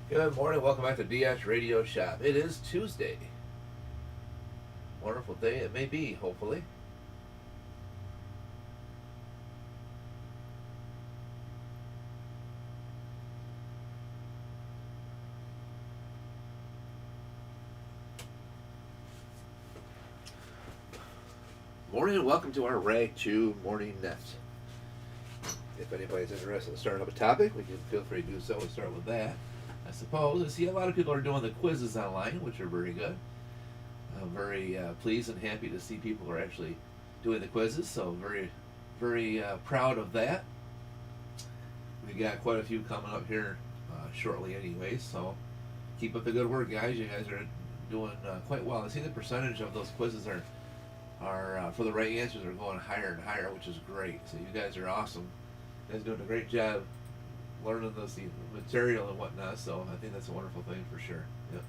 Good morning. Welcome back to DS Radio Shop. It is Tuesday. Wonderful day it may be, hopefully. Morning and welcome to our Rag Chew Morning Net. If anybody's interested in starting up a topic, we can feel free to do so. We'll start with that. I suppose I see a lot of people are doing the quizzes online, which are very good. I'm very pleased and happy to see people are actually doing the quizzes, so very proud of that. We got quite a few coming up here shortly, anyways. So keep up the good work, guys. You guys are doing quite well. I see the percentage of those quizzes are for the right answers are going higher and higher, which is great. So you guys are awesome. You guys are doing a great job learning the material and whatnot. So I think that's a wonderful thing for sure. Yep.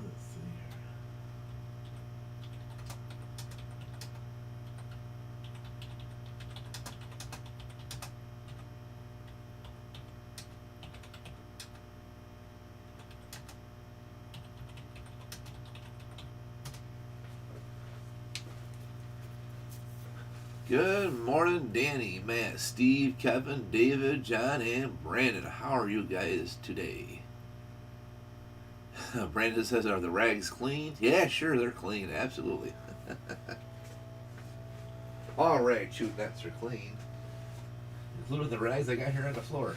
Let's see here. Good morning, Danny, Matt, Steve, Kevin, David, John, and Brandon. How are you guys today? Brandon says, "Are the rags clean?" Yeah, sure, they're clean. Absolutely. All right, shoot, nets are clean, including the rags I got here on the floor.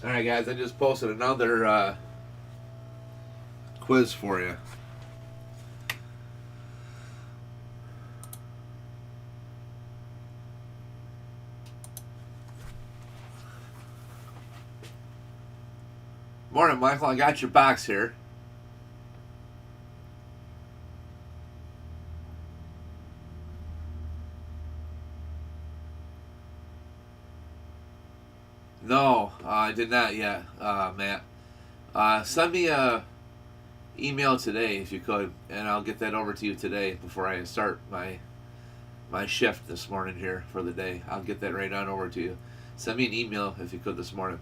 All right, guys, I just posted another quiz for you. Morning, Michael. I got your box here. No, I did not yet, Matt. Send me a email today if you could, and I'll get that over to you today before I start my shift this morning here for the day. I'll get that right on over to you. Send me an email if you could this morning,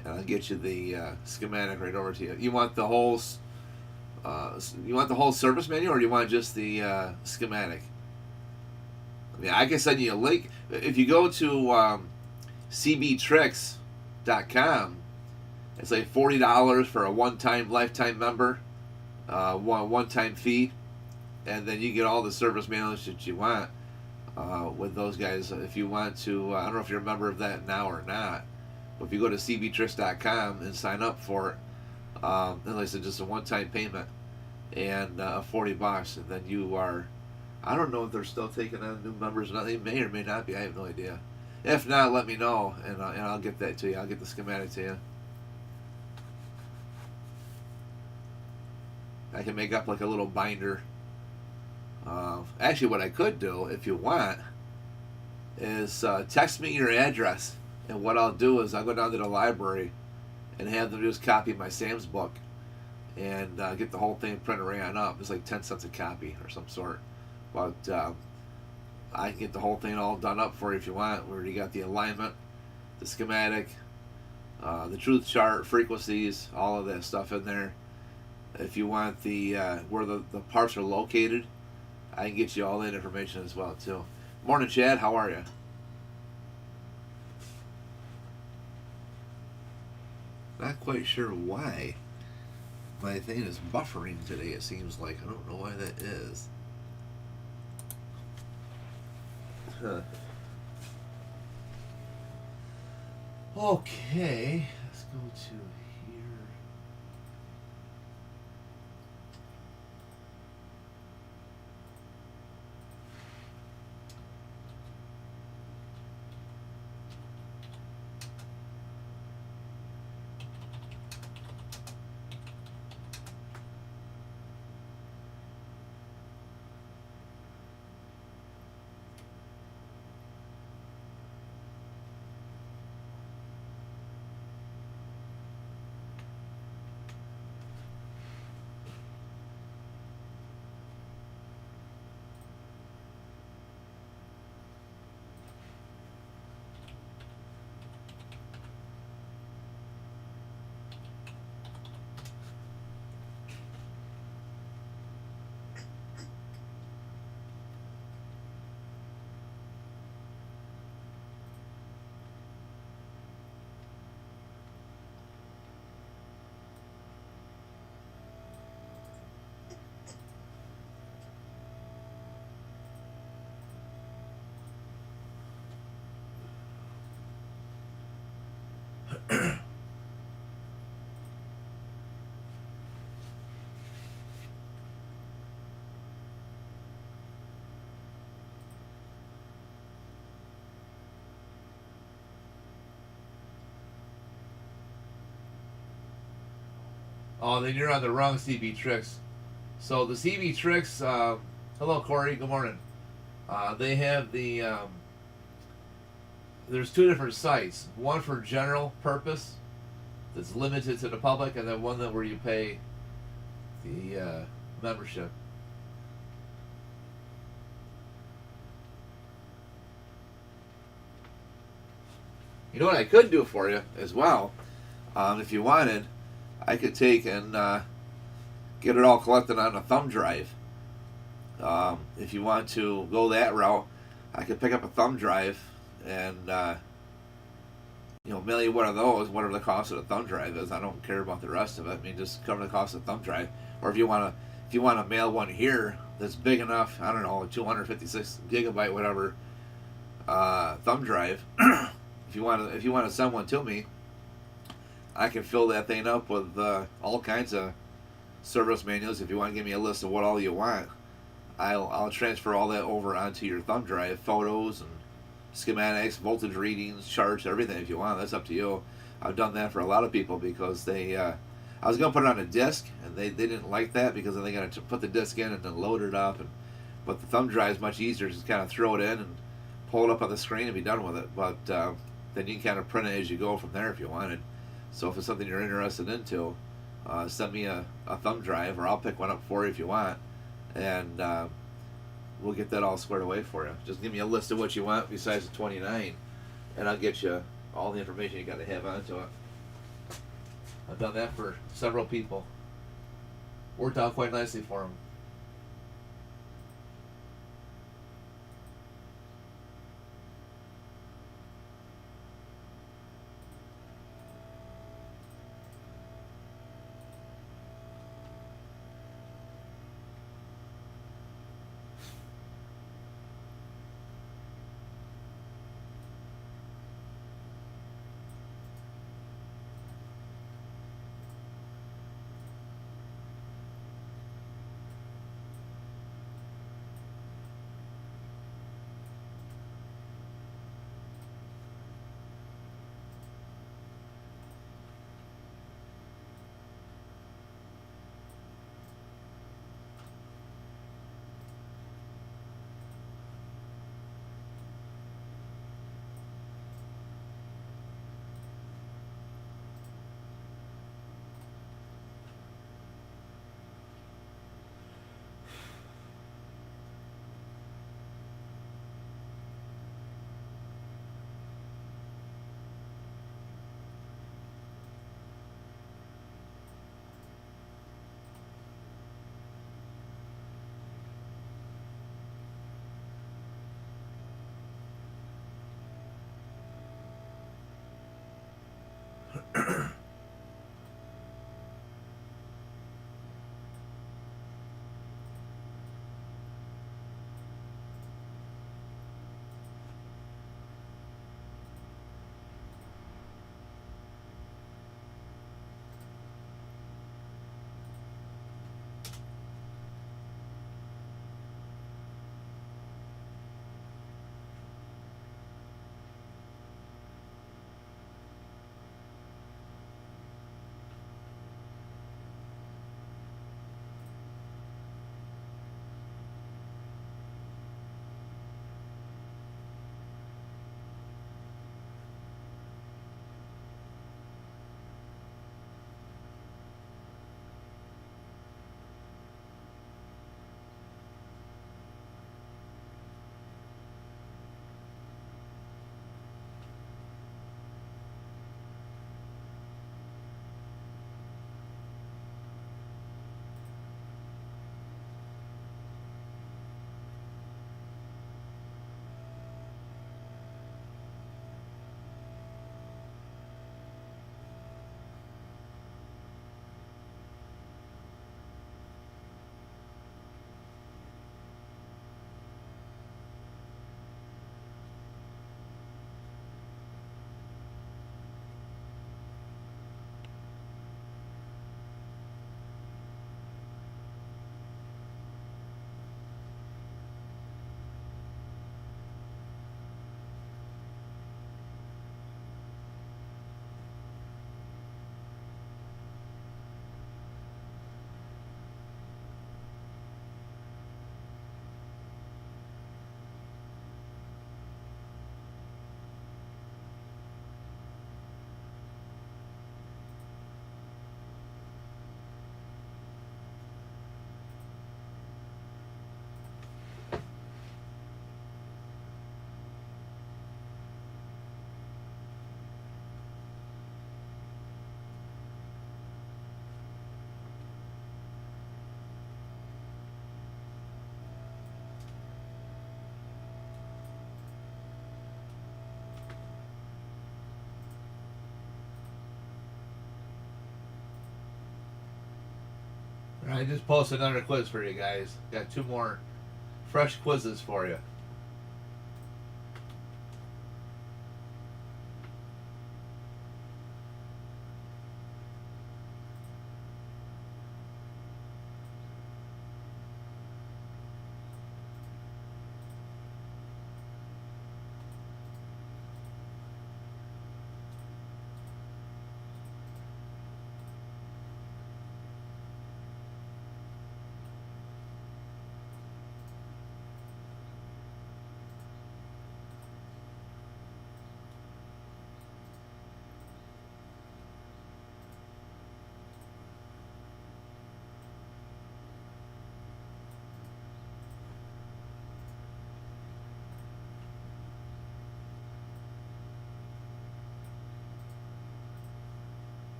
and I'll get you the schematic right over to you. You want the whole service manual, or do you want just the schematic? I mean, I can send you a link if you go to cbtricks.com. It's like $40 for a one-time lifetime member, one-time fee, and then you get all the service manuals that you want with those guys. If you want to, I don't know if you're a member of that now or not, but if you go to cbtricks.com and sign up for it, like I said, just a one-time payment and $40, and then you are. I don't know if they're still taking on new members or not. They may or may not be. I have no idea. If not, let me know, and I'll get that to you. I'll get the schematic to you. I can make up like a little binder. Actually, what I could do, if you want, is text me your address, and what I'll do is I'll go down to the library and have them just copy my Sam's book and get the whole thing printed right on up. It's like 10 cents a copy or some sort. But I can get the whole thing all done up for you if you want, where you got the alignment, the schematic, the truth chart, frequencies, all of that stuff in there. If you want the where the parts are located, I can get you all that information as well too. Morning, Chad. How are you? Not quite sure why my thing is buffering today. It seems like I don't know why that is. Huh. Okay, let's go to here. Oh, then you're on the wrong CB Tricks. So the CB Tricks, hello Corey, good morning. They have there's two different sites. One for general purpose, that's limited to the public, and then one that where you pay the membership. You know what I could do for you as well, if you wanted, I could take and get it all collected on a thumb drive. If you want to go that route, I could pick up a thumb drive and mail you one of those, whatever the cost of the thumb drive is. I don't care about the rest of it. I mean, just cover the cost of the thumb drive. Or if you want to mail one here that's big enough, I don't know, a 256 gigabyte whatever thumb drive. If you want to send one to me, I can fill that thing up with all kinds of service manuals. If you want to give me a list of what all you want, I'll transfer all that over onto your thumb drive, photos and schematics, voltage readings, charts, everything if you want. That's up to you. I've done that for a lot of people because they. I was gonna put it on a disc, and they didn't like that because then they got to put the disc in and then load it up. But the thumb drive is much easier. Just kind of throw it in and pull it up on the screen and be done with it. But then you can kind of print it as you go from there if you wanted. So if it's something you're interested into, send me a thumb drive, or I'll pick one up for you if you want, and we'll get that all squared away for you. Just give me a list of what you want besides the 29, and I'll get you all the information you got to have onto it. I've done that for several people. Worked out quite nicely for them. I just posted another quiz for you guys. Got two more fresh quizzes for you.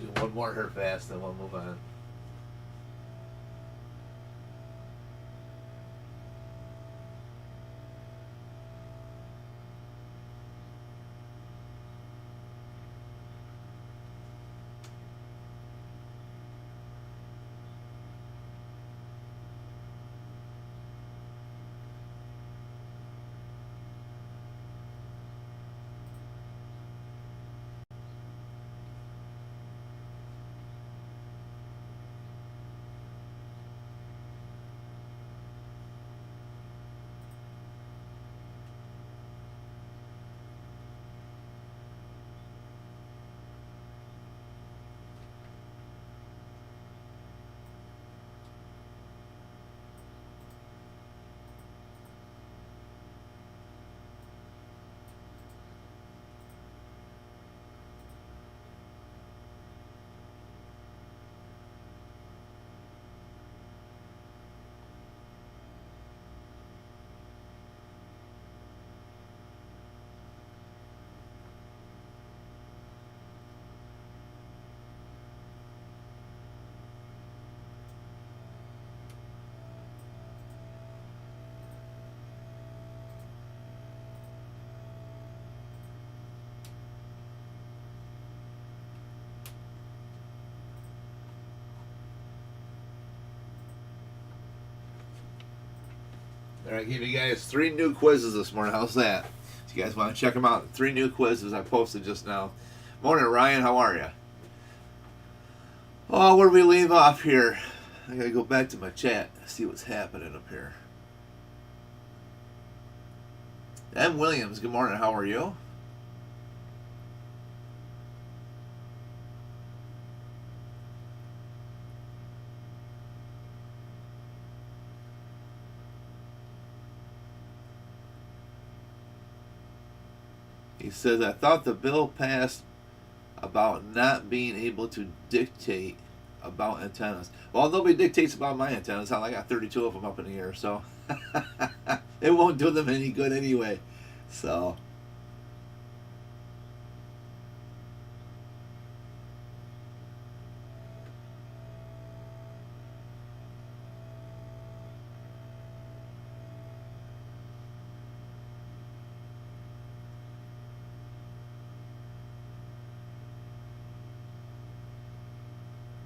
do one more here fast, then we'll move on. All right, I gave you guys 3 new quizzes this morning. How's that? If you guys want to check them out, 3 new quizzes I posted just now. Morning, Ryan. How are you? Oh, where do we leave off here? I gotta go back to my chat, see what's happening up here. M. Williams, good morning. How are you? He says, I thought the bill passed about not being able to dictate about antennas. Well, nobody dictates about my antennas. I got 32 of them up in the air, so it won't do them any good anyway. So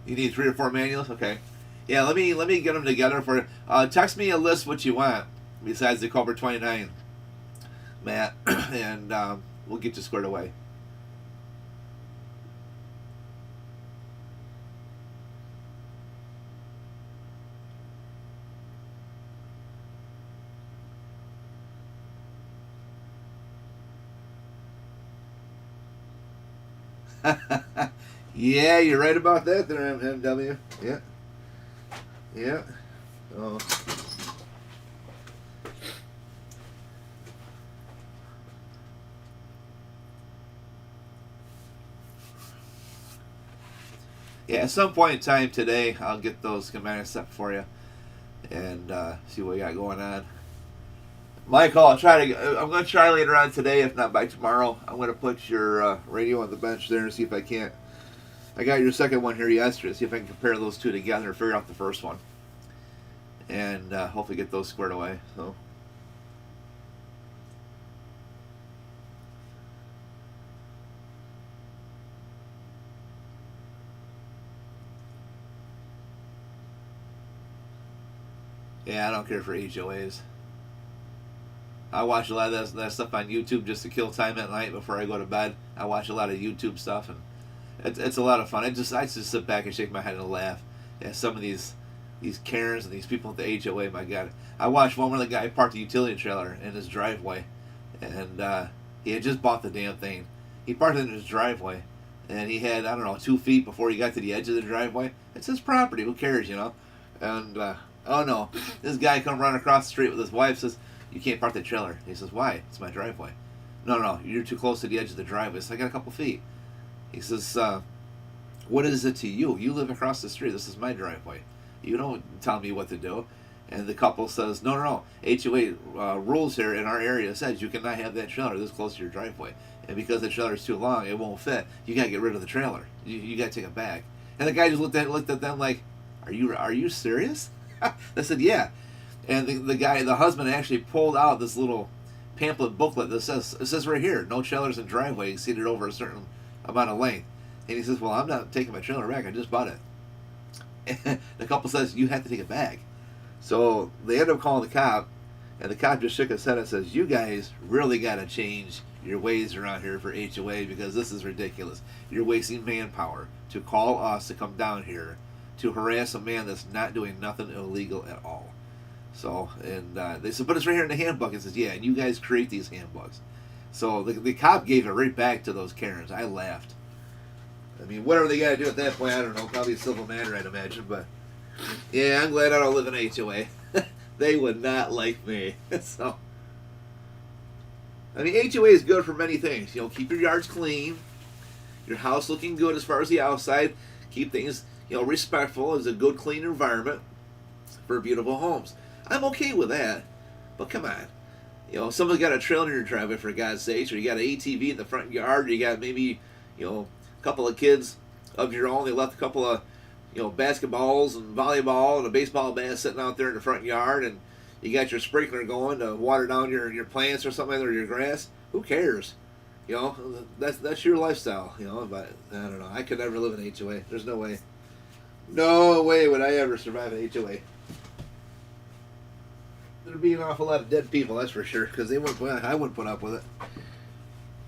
you need 3 or 4 manuals? Okay. Yeah, let me get them together for you. Text me a list what you want besides the Cobra 29, Matt, and we'll get you squared away. Yeah, you're right about that there, MW. Yeah. Yeah. Oh. Yeah, at some point in time today, I'll get those schematics set for you and see what we got going on. Michael, I'm going to try later on today, if not by tomorrow. I'm going to put your radio on the bench there and see if I can't. I got your second one here yesterday. See if I can compare those two together and figure out the first one, and hopefully get those squared away. So. Yeah, I don't care for HOAs. I watch a lot of that stuff on YouTube just to kill time at night before I go to bed. I watch a lot of YouTube stuff, and it's a lot of fun. I just sit back and shake my head and laugh at some of these Karens and these people at the HOA. My God, I watched one where the guy parked a utility trailer in his driveway, and he had just bought the damn thing. He parked it in his driveway, and he had, I don't know, 2 feet before he got to the edge of the driveway. It's his property. Who cares, you know? And oh no, this guy come running across the street with his wife. Says, you can't park the trailer. He says, why? It's my driveway. No, you're too close to the edge of the driveway. So I got a couple feet. He says, what is it to you? You live across the street. This is my driveway. You don't tell me what to do. And the couple says, no, no, no. HOA rules here in our area says you cannot have that trailer this close to your driveway. And because the trailer is too long, it won't fit. You got to get rid of the trailer. You got to take it back. And the guy just looked at them like, are you serious? They said, yeah. And the husband actually pulled out this little pamphlet booklet that says right here, no trailers in driveway exceeded over a certain amount of length. And he says, well, I'm not taking my trailer back. I just bought it. And the couple says, you have to take it back. So they end up calling the cop, and the cop just shook his head and says, you guys really got to change your ways around here for HOA because this is ridiculous. You're wasting manpower to call us to come down here to harass a man that's not doing nothing illegal at all. So, and they said, but it's right here in the handbook. It says, yeah, and you guys create these handbooks. So the cop gave it right back to those Karens. I laughed. I mean, whatever they got to do at that point, I don't know. Probably a civil matter, I'd imagine, but... yeah, I'm glad I don't live in HOA. They would not like me. So, I mean, HOA is good for many things. You know, keep your yards clean, your house looking good as far as the outside, keep things, respectful. It's a good, clean environment for beautiful homes. I'm okay with that, but come on. Someone's got a trailer in your driveway, for God's sakes, or you got an ATV in the front yard, or you got maybe, a couple of kids of your own. They left a couple of basketballs and volleyball and a baseball bat sitting out there in the front yard, and you got your sprinkler going to water down your plants or something, or your grass. Who cares? That's your lifestyle. But I don't know. I could never live in HOA. There's no way. No way would I ever survive an HOA. There'd be an awful lot of dead people, that's for sure, because I wouldn't put up with it.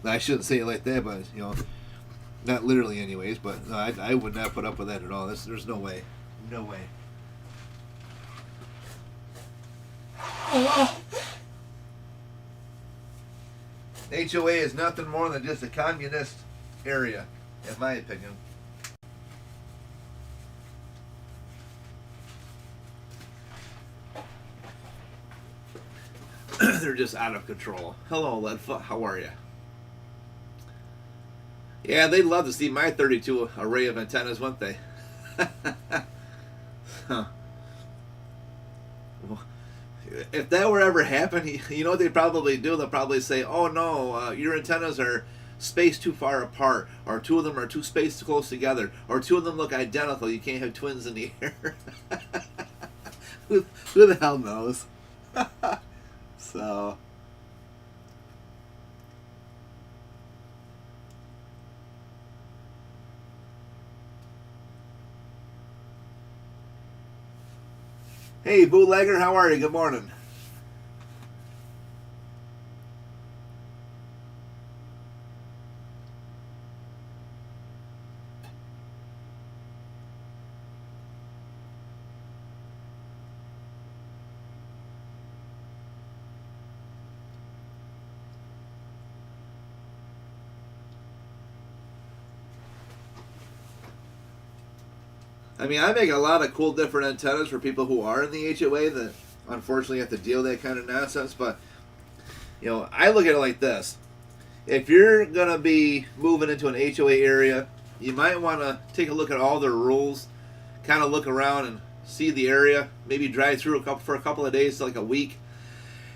I shouldn't say it like that, but not literally, anyways, but no, I would not put up with that at all. There's no way. No way. HOA is nothing more than just a communist area, in my opinion. They're just out of control. Hello, Leadfoot. How are you? Yeah, they'd love to see my 32 array of antennas, wouldn't they? Huh. Well, if that were ever happen, you know what they'd probably do? They'll probably say, oh no, your antennas are spaced too far apart, or two of them are too spaced too close together, or two of them look identical. You can't have twins in the air. Who the hell knows? So... hey, bootlegger, how are you? Good morning. I mean, I make a lot of cool different antennas for people who are in the HOA that unfortunately have to deal with that kind of nonsense. But, I look at it like this. If you're going to be moving into an HOA area, you might want to take a look at all their rules, kind of look around and see the area, maybe drive through for a couple of days, like a week,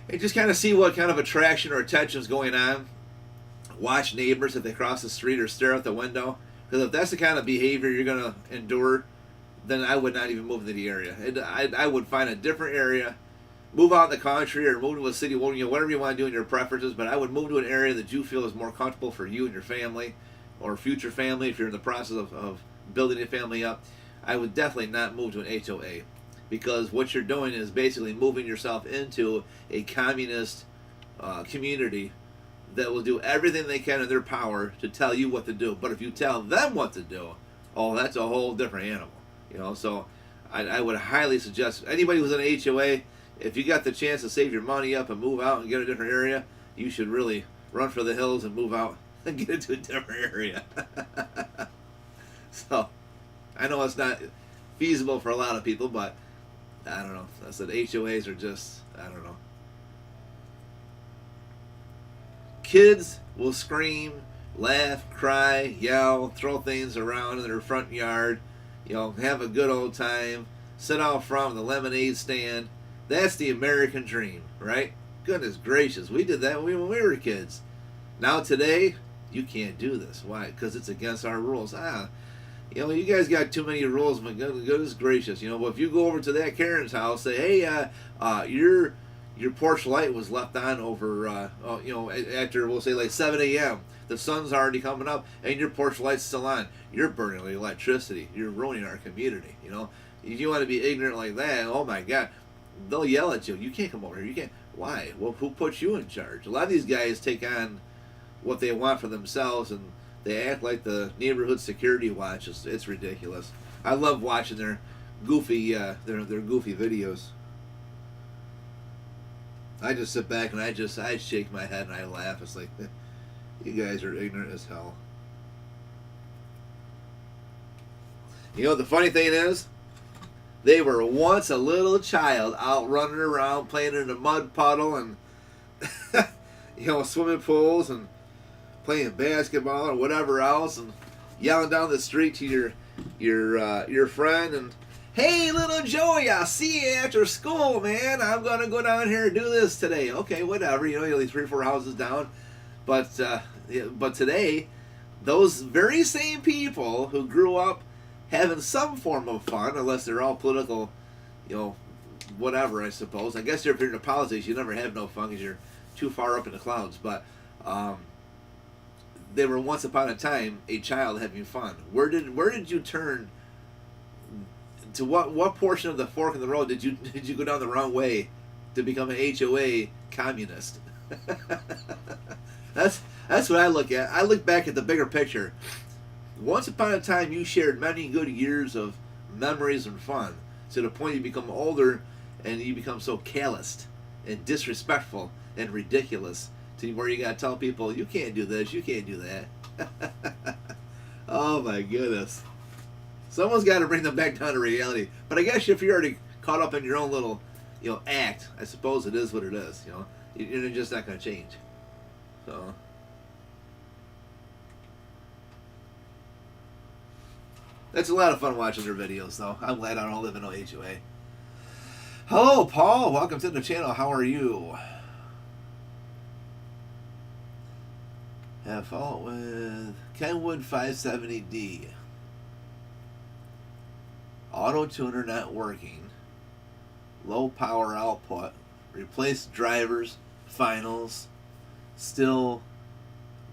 and just kind of see what kind of attraction or attention is going on. Watch neighbors if they cross the street or stare out the window. Because if that's the kind of behavior you're going to endure, then I would not even move to the area. I would find a different area, move out in the country or move to a city, whatever you want to do in your preferences, but I would move to an area that you feel is more comfortable for you and your family or future family if you're in the process of building a family up. I would definitely not move to an HOA because what you're doing is basically moving yourself into a communist community that will do everything they can in their power to tell you what to do. But if you tell them what to do, oh, that's a whole different animal. So I would highly suggest anybody who's in an HOA, if you got the chance to save your money up and move out and get a different area, you should really run for the hills and move out and get into a different area. So I know it's not feasible for a lot of people, but I don't know. I said HOAs are just, I don't know. Kids will scream, laugh, cry, yell, throw things around in their front yard. Have a good old time, sit out front with a lemonade stand, That's the American dream, right? Goodness gracious, we did that when we were kids. Now today, you can't do this. Why? Because it's against our rules. You guys got too many rules. My goodness gracious. Well, if you go over to that Karen's house, say, hey, your porch light was left on over, after, we'll say, like 7 a.m. The sun's already coming up, and your porch light's still on. You're burning the electricity. You're ruining our community. If you want to be ignorant like that, oh my God, they'll yell at you. You can't come over here. You can't. Why? Well, who put you in charge? A lot of these guys take on what they want for themselves, and they act like the neighborhood security watch. It's ridiculous. I love watching their goofy videos. I just sit back and I shake my head and I laugh. It's like, you guys are ignorant as hell. The funny thing is, they were once a little child out running around playing in a mud puddle and swimming pools and playing basketball or whatever else, and yelling down the street to your friend, and, hey, little Joey, I'll see you after school, man. I'm gonna go down here and do this today. Okay, whatever. You're only 3 or 4 houses down, but today, those very same people who grew up having some form of fun, unless they're all political, whatever, I suppose. I guess if you're into politics, you never have no fun because you're too far up in the clouds. But they were once upon a time a child having fun. Where did you turn to? What portion of the fork in the road did you go down the wrong way to become an HOA communist? That's what I look at. I look back at the bigger picture. Once upon a time, you shared many good years of memories and fun, to the point you become older and you become so calloused and disrespectful and ridiculous to where you gotta tell people, you can't do this, you can't do that. Oh my goodness. Someone's got to bring them back down to reality. But I guess if you're already caught up in your own little, act, I suppose it is what it is. You're just not going to change. So. That's a lot of fun watching their videos, though. I'm glad I don't live in no HOA. Hello, Paul. Welcome to the channel. How are you? Have fault with Kenwood 570D. Auto tuner not working. Low power output. Replaced drivers. Finals. Still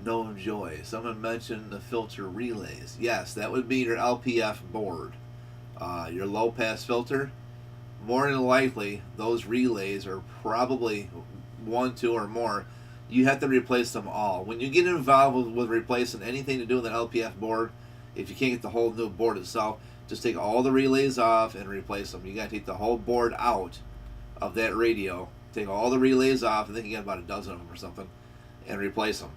no joy. Someone mentioned the filter relays. Yes, that would be your LPF board. Your low pass filter. More than likely, those relays are probably 1, 2, or more. You have to replace them all. When you get involved with replacing anything to do with an LPF board, if you can't get the whole new board itself, just take all the relays off and replace them. You got to take the whole board out of that radio. Take all the relays off. I think you got about a dozen of them or something, and replace them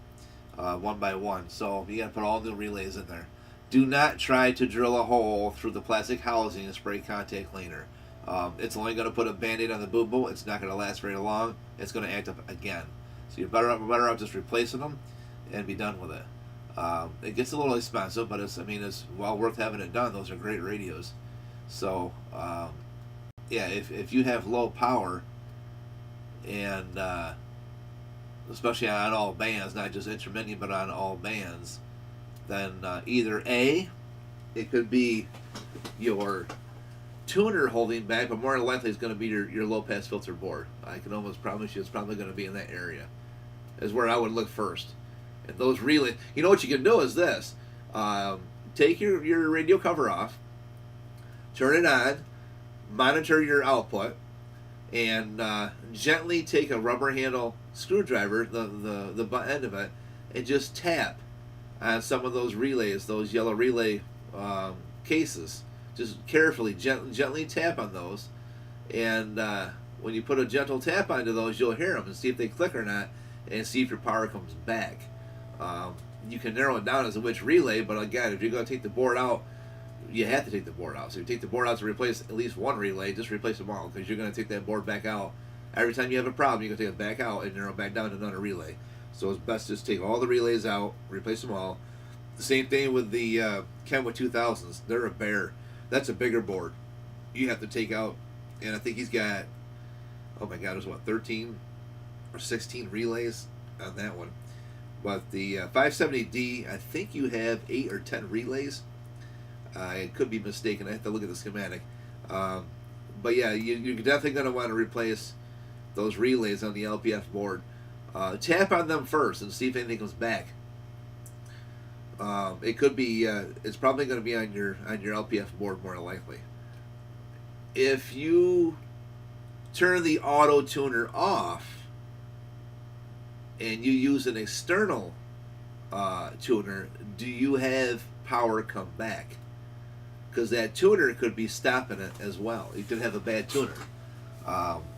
one by one. So you got to put all new relays in there. Do not try to drill a hole through the plastic housing and spray contact cleaner. It's only going to put a band-aid on the boo-boo. It's not going to last very long. It's going to act up again. So you're better off just replacing them and be done with it. It gets a little expensive, but it's well worth having it done. Those are great radios. So yeah, if you have low power, and especially on all bands, not just intermittent, but on all bands, then either A, it could be your tuner holding back, but more than likely it's going to be your low pass filter board. I can almost promise you it's probably going to be in that area, is where I would look first. And those relays, what you can do is this: take your radio cover off, turn it on, monitor your output, and gently take a rubber handle screwdriver, the butt end of it, and just tap on some of those relays, those yellow relay cases. Just carefully, gently tap on those, and when you put a gentle tap onto those, you'll hear them and see if they click or not, and see if your power comes back. You can narrow it down as to which relay, but again, if you're going to take the board out, you have to take the board out. So if you take the board out to replace at least one relay, just replace them all, because you're going to take that board back out. Every time you have a problem, you're going to take it back out and narrow it back down to another relay. So it's best just take all the relays out, replace them all. The same thing with the Kenwood 2000s. They're a bear. That's a bigger board. You have to take out, and I think he's got Oh my God, there's what, 13 or 16 relays on that one. But the 570D, I think you have 8 or 10 relays. I could be mistaken. I have to look at the schematic. But yeah, you're definitely going to want to replace those relays on the LPF board. Tap on them first and see if anything comes back. It could be. It's probably going to be on your LPF board more than likely. If you turn the auto tuner off and you use an external tuner, do you have power come back? Because that tuner could be stopping it as well. You could have a bad tuner.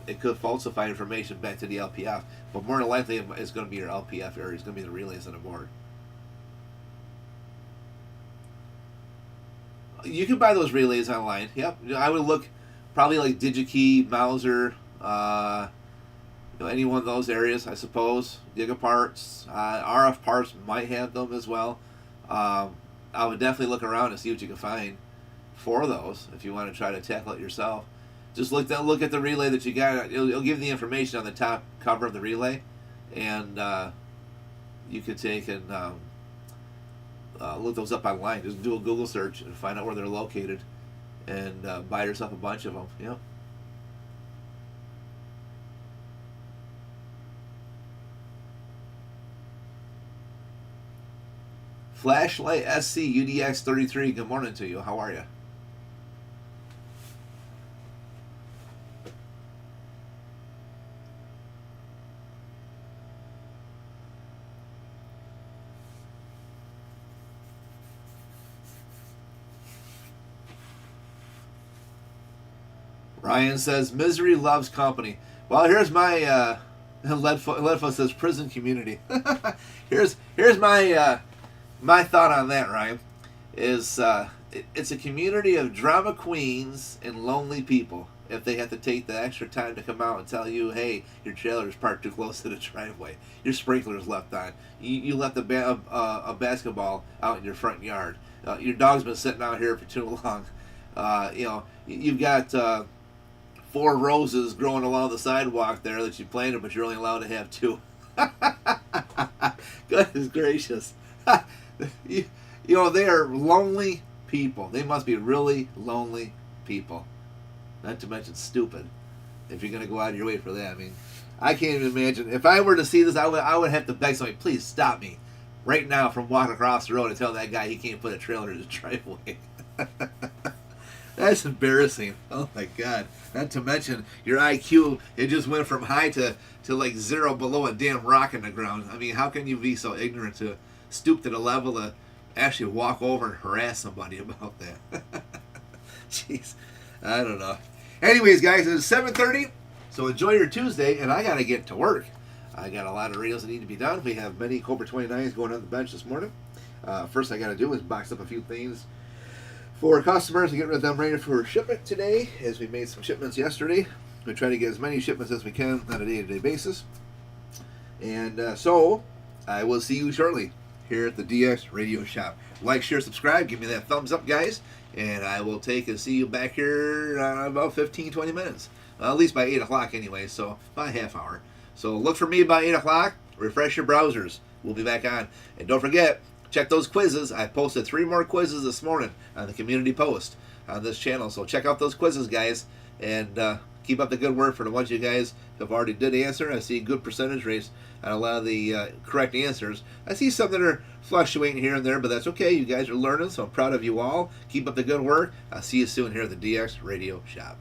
It could falsify information back to the LPF, but more than likely it's going to be your LPF area. It's going to be the relays on the board. You can buy those relays online. Yep, I would look probably like DigiKey, Mauser, any one of those areas, I suppose. Gigaparts, RF Parts might have them as well. I would definitely look around and see what you can find for those if you want to try to tackle it yourself. Just look at the relay that you got. It'll give you the information on the top cover of the relay, and you could take and look those up online. Just do a Google search and find out where they're located, and buy yourself a bunch of them. Yep. Flashlight SC UDX 33. Good morning to you. How are you? Ryan says misery loves company. Well, here's my Leadfoot says prison community. here's my my thought on that, Ryan. Is it's a community of drama queens and lonely people. If they have to take the extra time to come out and tell you, hey, your trailer's parked too close to the driveway, your sprinkler's left on, you left a basketball out in your front yard, your dog's been sitting out here for too long, you've got 4 roses growing along the sidewalk there that you planted, but you're only allowed to have 2. Goodness gracious. They are lonely people. They must be really lonely people. Not to mention stupid, if you're going to go out of your way for that. I mean, I can't even imagine. If I were to see this, I would have to beg somebody, please stop me right now from walking across the road and tell that guy he can't put a trailer in his driveway. That's embarrassing. Oh my God. Not to mention your IQ, it just went from high to like 0 below a damn rock in the ground. I mean, how can you be so ignorant to stoop to the level to actually walk over and harass somebody about that? Jeez. I don't know. Anyways, guys, it's 7:30, so enjoy your Tuesday, and I got to get to work. I got a lot of radios that need to be done. We have many Cobra 29s going on the bench this morning. First I got to do is box up a few things for customers and get rid of them ready for shipment today, as we made some shipments yesterday. We try to get as many shipments as we can on a day-to-day basis. And so I will see you shortly here at the DX Radio Shop. Like, share, subscribe. Give me that thumbs up, guys. And I will take and see you back here in about 15, 20 minutes. At least by 8 o'clock anyway, so about a half hour. So look for me by 8 o'clock. Refresh your browsers. We'll be back on. And don't forget, check those quizzes. I posted 3 more quizzes this morning on the community post on this channel. So check out those quizzes, guys. And keep up the good work for the ones you guys have already did answer. I see good percentage rates on a lot of the correct answers. I see some that are fluctuating here and there, but that's okay. You guys are learning, so I'm proud of you all. Keep up the good work. I'll see you soon here at the DX Radio Shop.